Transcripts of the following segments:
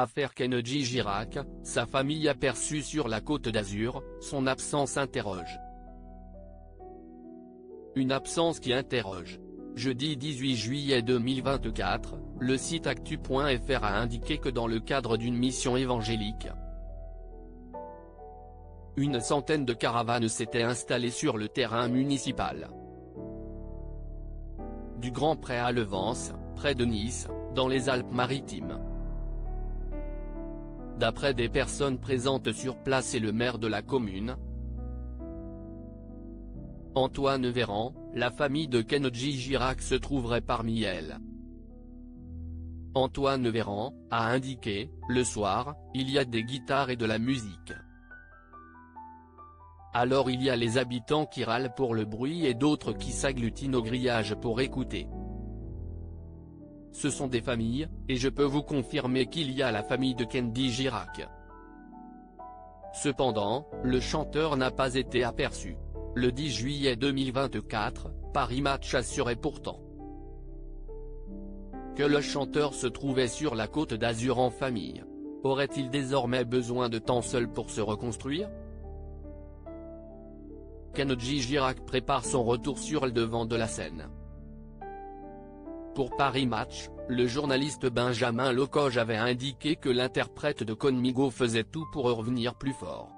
Affaire Kennedy Girac, sa famille aperçue sur la Côte d'Azur, son absence interroge. Une absence qui interroge. Jeudi 18 juillet 2024, le site actu.fr a indiqué que dans le cadre d'une mission évangélique, une centaine de caravanes s'étaient installées sur le terrain municipal du Grand Pré à Levance, près de Nice, dans les Alpes-Maritimes. D'après des personnes présentes sur place et le maire de la commune, Antoine Véran, la famille de Kennedy Girac se trouverait parmi elles. Antoine Véran a indiqué, le soir, il y a des guitares et de la musique. Alors il y a les habitants qui râlent pour le bruit et d'autres qui s'agglutinent au grillage pour écouter. Ce sont des familles, et je peux vous confirmer qu'il y a la famille de Kennedy Girac. Cependant, le chanteur n'a pas été aperçu. Le 10 juillet 2024, Paris Match assurait pourtant que le chanteur se trouvait sur la Côte d'Azur en famille. Aurait-il désormais besoin de temps seul pour se reconstruire? Kennedy Girac prépare son retour sur le devant de la scène. Pour Paris Match, le journaliste Benjamin Locoge avait indiqué que l'interprète de Conmigo faisait tout pour revenir plus fort.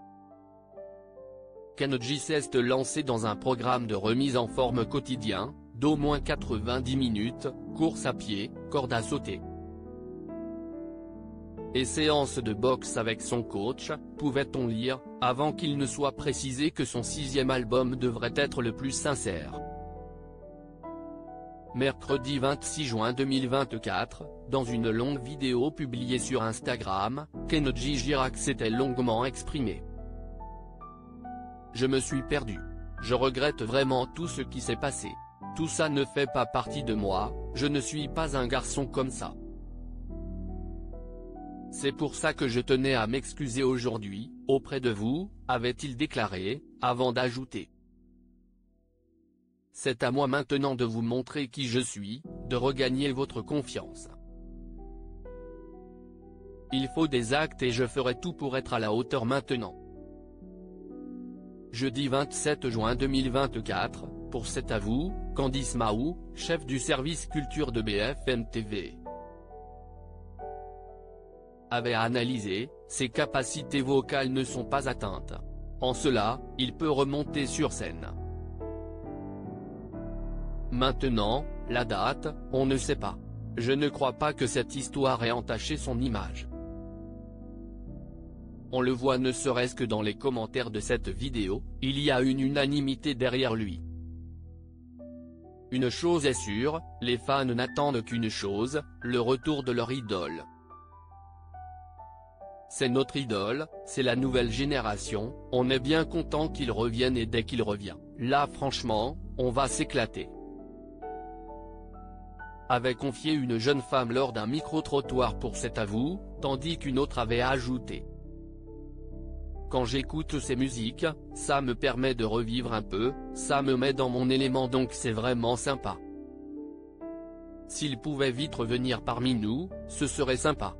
Kennedy s'est lancé dans un programme de remise en forme quotidien, d'au moins 90 minutes, course à pied, corde à sauter et séance de boxe avec son coach, pouvait-on lire, avant qu'il ne soit précisé que son 6e album devrait être le plus sincère. Mercredi 26 juin 2024, dans une longue vidéo publiée sur Instagram, Kennedy Girac s'était longuement exprimé. Je me suis perdu. Je regrette vraiment tout ce qui s'est passé. Tout ça ne fait pas partie de moi, je ne suis pas un garçon comme ça. C'est pour ça que je tenais à m'excuser aujourd'hui, auprès de vous, avait-il déclaré, avant d'ajouter. C'est à moi maintenant de vous montrer qui je suis, de regagner votre confiance. Il faut des actes et je ferai tout pour être à la hauteur maintenant. Jeudi 27 juin 2024, pour C'est à vous, Candice Mahou, chef du service culture de BFM TV, avait analysé, ses capacités vocales ne sont pas atteintes. En cela, il peut remonter sur scène. Maintenant, la date, on ne sait pas. Je ne crois pas que cette histoire ait entaché son image. On le voit ne serait-ce que dans les commentaires de cette vidéo, il y a une unanimité derrière lui. Une chose est sûre, les fans n'attendent qu'une chose, le retour de leur idole. C'est notre idole, c'est la nouvelle génération, on est bien content qu'il revienne et dès qu'il revient, là franchement, on va s'éclater. Avait confié une jeune femme lors d'un micro-trottoir pour C'est à vous, tandis qu'une autre avait ajouté. Quand j'écoute ces musiques, ça me permet de revivre un peu, ça me met dans mon élément donc c'est vraiment sympa. S'il pouvait vite revenir parmi nous, ce serait sympa.